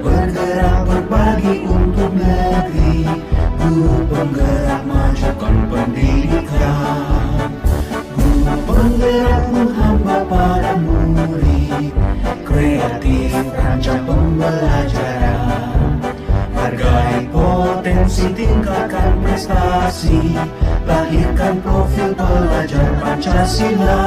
bergerak berbagi untuk negeri, guru penggerak majukan pendidikan, guru penggerak menghamba pada murid, kreatif rancang pembelajaran, hargai potensi tingkatkan prestasi, lahirkan profil pelajar Pancasila.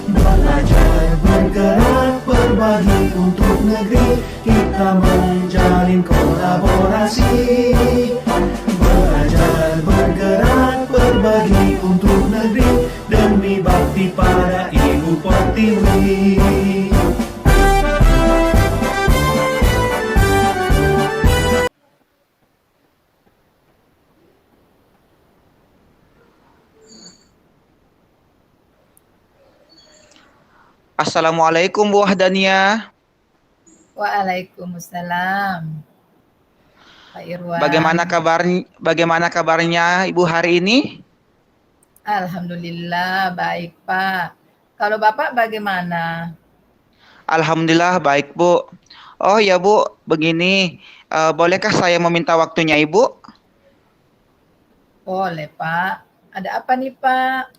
Belajar bergerak berbagi untuk negeri, kita menjalin kolaborasi. Belajar bergerak berbagi untuk negeri, demi bakti pada Ibu Pertiwi. Assalamualaikum Bu Wahdania. Waalaikumsalam, Pak Irwan. Bagaimana kabarnya Ibu hari ini? Alhamdulillah baik Pak. Kalau Bapak bagaimana? Alhamdulillah baik Bu. Oh ya Bu, begini, bolehkah saya meminta waktunya Ibu? Boleh Pak. Ada apa nih Pak?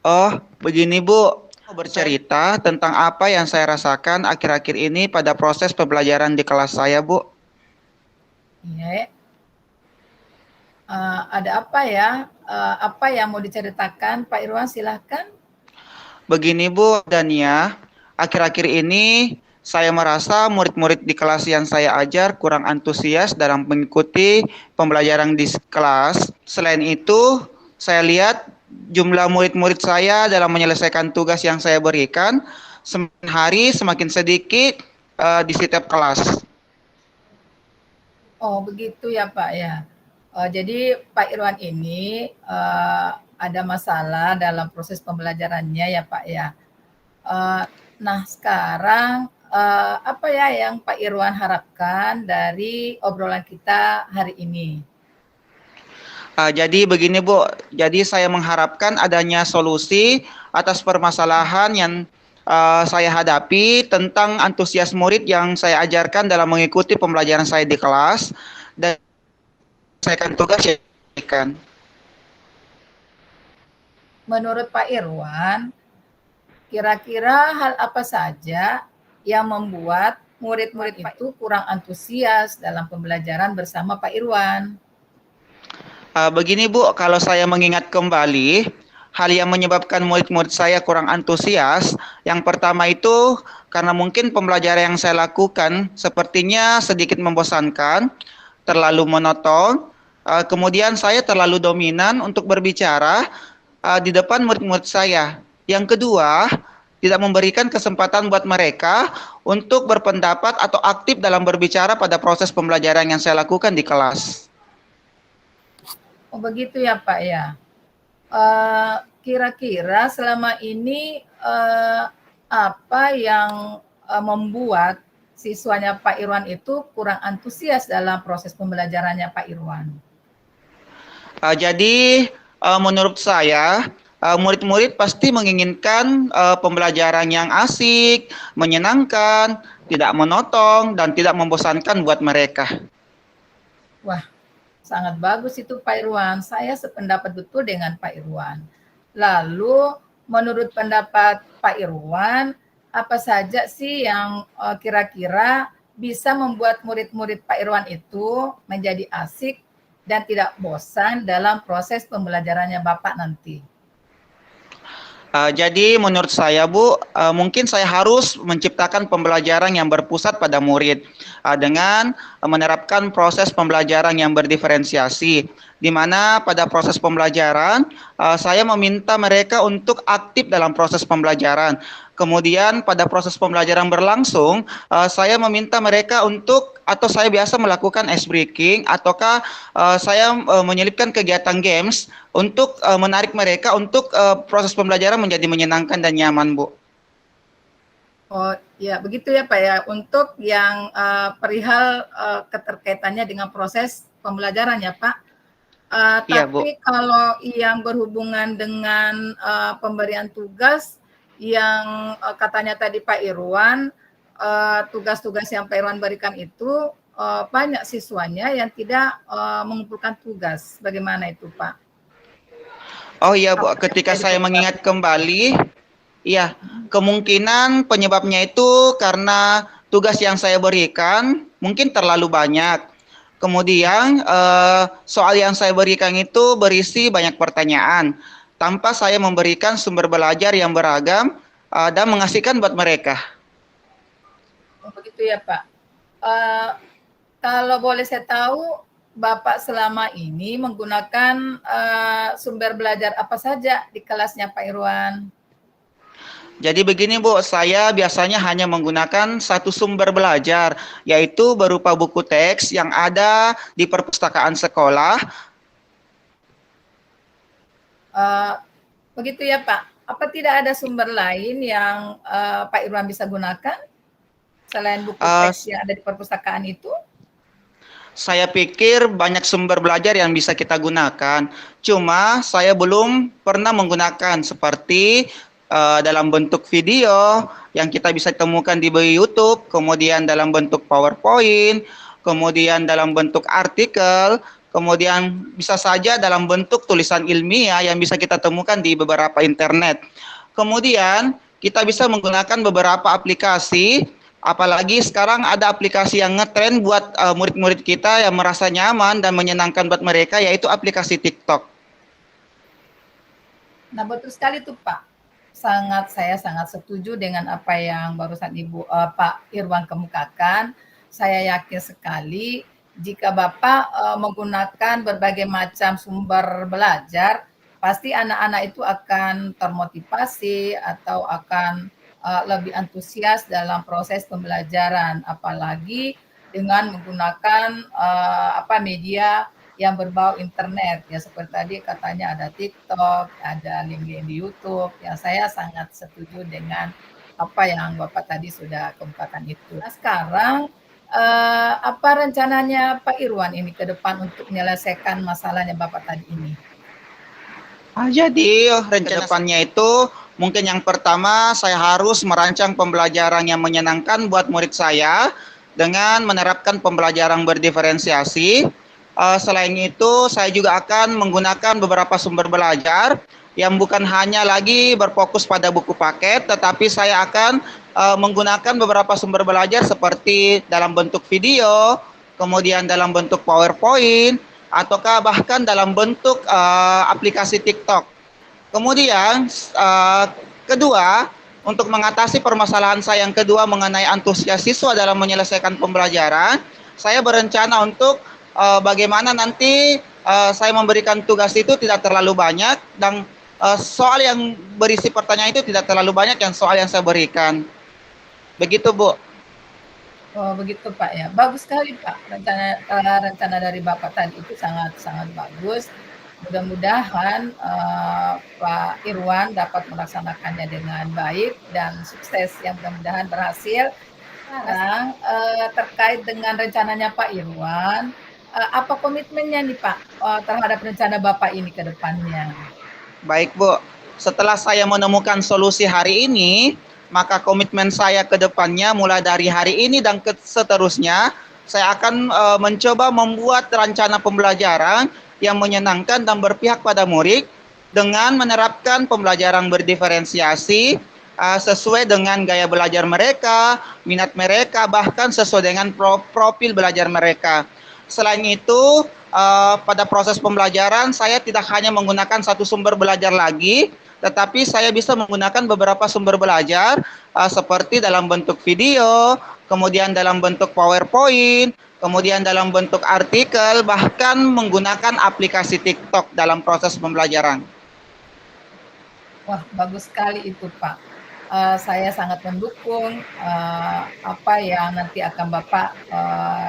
Oh, begini Bu, bercerita tentang apa yang saya rasakan akhir-akhir ini pada proses pembelajaran di kelas saya Bu. Iya. Ada apa ya? Apa yang mau diceritakan Pak Irwan, silahkan. Begini Bu Dania, akhir-akhir ini saya merasa murid-murid di kelas yang saya ajar kurang antusias dalam mengikuti pembelajaran di kelas. Selain itu, saya lihat jumlah murid-murid saya dalam menyelesaikan tugas yang saya berikan semakin hari semakin sedikit di setiap kelas. Oh begitu ya Pak ya. Jadi Pak Irwan ini ada masalah dalam proses pembelajarannya ya Pak ya. Nah sekarang apa ya yang Pak Irwan harapkan dari obrolan kita hari ini? Jadi begini Bu, jadi saya mengharapkan adanya solusi atas permasalahan yang saya hadapi tentang antusias murid yang saya ajarkan dalam mengikuti pembelajaran saya di kelas dan menyelesaikan tugas yang diberikan. Menurut Pak Irwan, kira-kira hal apa saja yang membuat murid-murid itu kurang antusias dalam pembelajaran bersama Pak Irwan? Begini Bu, kalau saya mengingat kembali, hal yang menyebabkan murid-murid saya kurang antusias, yang pertama itu karena mungkin pembelajaran yang saya lakukan sepertinya sedikit membosankan, terlalu monoton, kemudian saya terlalu dominan untuk berbicara di depan murid-murid saya. Yang kedua, tidak memberikan kesempatan buat mereka untuk berpendapat atau aktif dalam berbicara pada proses pembelajaran yang saya lakukan di kelas. Oh begitu ya Pak ya. Kira-kira selama ini apa yang membuat siswanya Pak Irwan itu kurang antusias dalam proses pembelajarannya Pak Irwan? Jadi menurut saya murid-murid pasti menginginkan pembelajaran yang asik, menyenangkan, tidak monoton dan tidak membosankan buat mereka. Wah, sangat bagus itu Pak Irwan. Saya sependapat betul dengan Pak Irwan. Lalu menurut pendapat Pak Irwan, apa saja sih yang kira-kira bisa membuat murid-murid Pak Irwan itu menjadi asik dan tidak bosan dalam proses pembelajarannya Bapak nanti? Jadi menurut saya Bu, mungkin saya harus menciptakan pembelajaran yang berpusat pada murid dengan menerapkan proses pembelajaran yang berdiferensiasi, di mana pada proses pembelajaran saya meminta mereka untuk aktif dalam proses pembelajaran. Kemudian pada proses pembelajaran berlangsung, saya meminta mereka untuk atau saya biasa melakukan ice breaking ataukah saya menyelipkan kegiatan games untuk menarik mereka untuk proses pembelajaran menjadi menyenangkan dan nyaman, Bu. Oh ya begitu ya Pak ya. Untuk yang perihal keterkaitannya dengan proses pembelajaran ya Pak. Iya, Bu. Tapi kalau yang berhubungan dengan pemberian tugas yang katanya tadi Pak Irwan tugas-tugas yang Pak Irwan berikan itu banyak siswanya yang tidak mengumpulkan tugas. Bagaimana itu, Pak? Oh iya Bu, Apa yang ketika menjadi saya penyebab? mengingat kembali, iya, kemungkinan penyebabnya itu karena tugas yang saya berikan mungkin terlalu banyak. Kemudian soal yang saya berikan itu berisi banyak pertanyaan tanpa saya memberikan sumber belajar yang beragam dan mengasihkan buat mereka. Oh, begitu ya, Pak. Eh, Kalau boleh saya tahu, Bapak selama ini menggunakan sumber belajar apa saja di kelasnya Pak Irwan? Jadi begini Bu, saya biasanya hanya menggunakan satu sumber belajar, yaitu berupa buku teks yang ada di perpustakaan sekolah. Eh, Begitu ya Pak. Apa tidak ada sumber lain yang Pak Irwan bisa gunakan selain buku Eh, teks yang ada di perpustakaan itu? Saya pikir banyak sumber belajar yang bisa kita gunakan. Cuma saya belum pernah menggunakan seperti dalam bentuk video yang kita bisa temukan di YouTube, kemudian dalam bentuk PowerPoint, kemudian dalam bentuk artikel, kemudian bisa saja dalam bentuk tulisan ilmiah yang bisa kita temukan di beberapa internet. Kemudian kita bisa menggunakan beberapa aplikasi. Apalagi sekarang ada aplikasi yang ngetren buat murid-murid kita yang merasa nyaman dan menyenangkan buat mereka, yaitu aplikasi TikTok. Nah, betul sekali tuh Pak. Saya sangat setuju dengan apa yang barusan Pak Irwan kemukakan. Saya yakin sekali jika Bapak menggunakan berbagai macam sumber belajar, pasti anak-anak itu akan termotivasi atau akan lebih antusias dalam proses pembelajaran, apalagi dengan menggunakan media yang berbau internet ya, seperti tadi katanya ada TikTok, ada link-link di YouTube. Ya, saya sangat setuju dengan apa yang Bapak tadi sudah kemukakan itu. Nah, sekarang apa rencananya Pak Irwan ini ke depan untuk menyelesaikan masalahnya Bapak tadi ini? Jadi rencana depannya itu mungkin yang pertama saya harus merancang pembelajaran yang menyenangkan buat murid saya dengan menerapkan pembelajaran berdiferensiasi. Selain itu saya juga akan menggunakan beberapa sumber belajar yang bukan hanya lagi berfokus pada buku paket, tetapi saya akan menggunakan beberapa sumber belajar seperti dalam bentuk video, kemudian dalam bentuk PowerPoint, ataukah bahkan dalam bentuk aplikasi TikTok. Kemudian kedua, untuk mengatasi permasalahan saya yang kedua mengenai antusias siswa dalam menyelesaikan pembelajaran, saya berencana untuk bagaimana nanti saya memberikan tugas itu tidak terlalu banyak dan soal yang berisi pertanyaan itu tidak terlalu banyak yang soal yang saya berikan. Begitu Bu. Oh, begitu Pak ya. Bagus sekali Pak. Rencana dari Bapak tadi itu sangat bagus. Mudah-mudahan Pak Irwan dapat melaksanakannya dengan baik dan sukses, yang mudah-mudahan berhasil. Sekarang terkait dengan rencananya Pak Irwan, apa komitmennya nih Pak terhadap rencana Bapak ini ke depannya? Baik Bu, setelah saya menemukan solusi hari ini, maka komitmen saya ke depannya mulai dari hari ini dan seterusnya, saya akan mencoba membuat rencana pembelajaran yang menyenangkan dan berpihak pada murid dengan menerapkan pembelajaran berdiferensiasi sesuai dengan gaya belajar mereka, minat mereka, bahkan sesuai dengan profil belajar mereka. Selain itu, pada proses pembelajaran saya tidak hanya menggunakan satu sumber belajar lagi, tetapi saya bisa menggunakan beberapa sumber belajar seperti dalam bentuk video, kemudian dalam bentuk PowerPoint, kemudian dalam bentuk artikel, bahkan menggunakan aplikasi TikTok dalam proses pembelajaran. Wah, bagus sekali itu Pak. Saya sangat mendukung apa yang nanti akan Bapak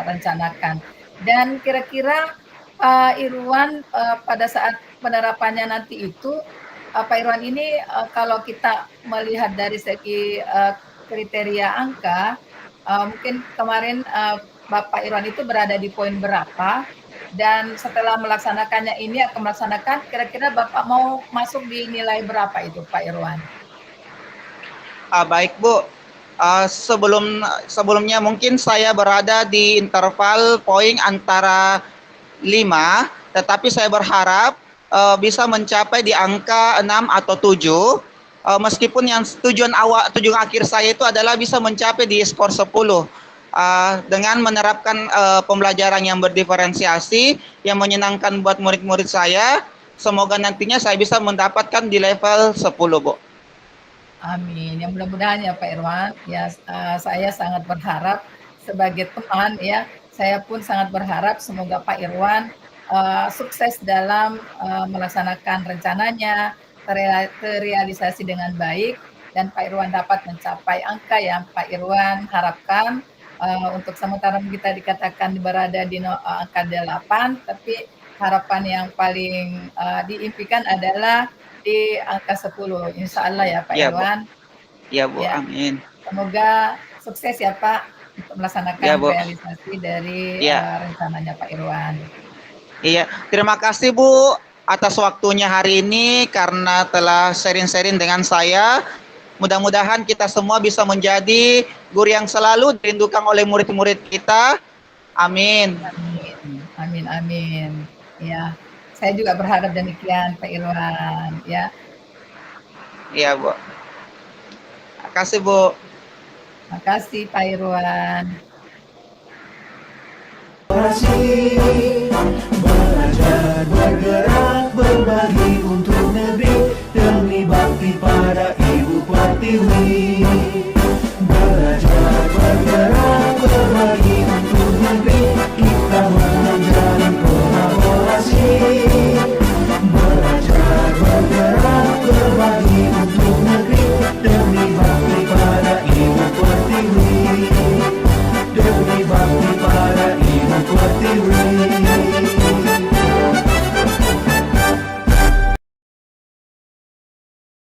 rencanakan. Dan kira-kira Pak Irwan pada saat penerapannya nanti itu, Pak Irwan ini kalau kita melihat dari segi kriteria angka, mungkin kemarin Bapak Irwan itu berada di poin berapa, dan setelah melaksanakannya ini akan melaksanakan, kira-kira Bapak mau masuk di nilai berapa itu Pak Irwan? Baik Bu, Sebelumnya mungkin saya berada di interval poin antara 5, tetapi saya berharap bisa mencapai di angka 6 atau 7. Meskipun yang tujuan akhir saya itu adalah bisa mencapai di skor 10. Dengan menerapkan pembelajaran yang berdiferensiasi yang menyenangkan buat murid-murid saya, semoga nantinya saya bisa mendapatkan di level 10, Bu. Amin. Yang mudah-mudahan ya Pak Irwan, ya saya sangat berharap sebagai teman ya, saya pun sangat berharap semoga Pak Irwan sukses dalam melaksanakan rencananya, terrealisasi dengan baik, dan Pak Irwan dapat mencapai angka yang Pak Irwan harapkan. Untuk sementara kita dikatakan berada di angka 8, tapi harapan yang paling diimpikan adalah di angka 10, insya Allah ya Pak Ya, Bu. Irwan. Ya, Bu. Ya. Amin. Semoga sukses ya Pak untuk melaksanakan Ya, Bu. realisasi dari Ya. rencananya Pak Irwan. Iya, terima kasih Bu atas waktunya hari ini karena telah sharing-sharing dengan saya. Mudah-mudahan kita semua bisa menjadi guru yang selalu dirindukan oleh murid-murid kita. Amin. Amin, amin, amin. Ya, saya juga berharap demikian Pak Irwan ya. Iya, Bu. Terima kasih, Bu. Terima kasih Pak Irwan. Belajar, bergerak, berbagi untuk negeri demi bakti para Ibu Pertiwi.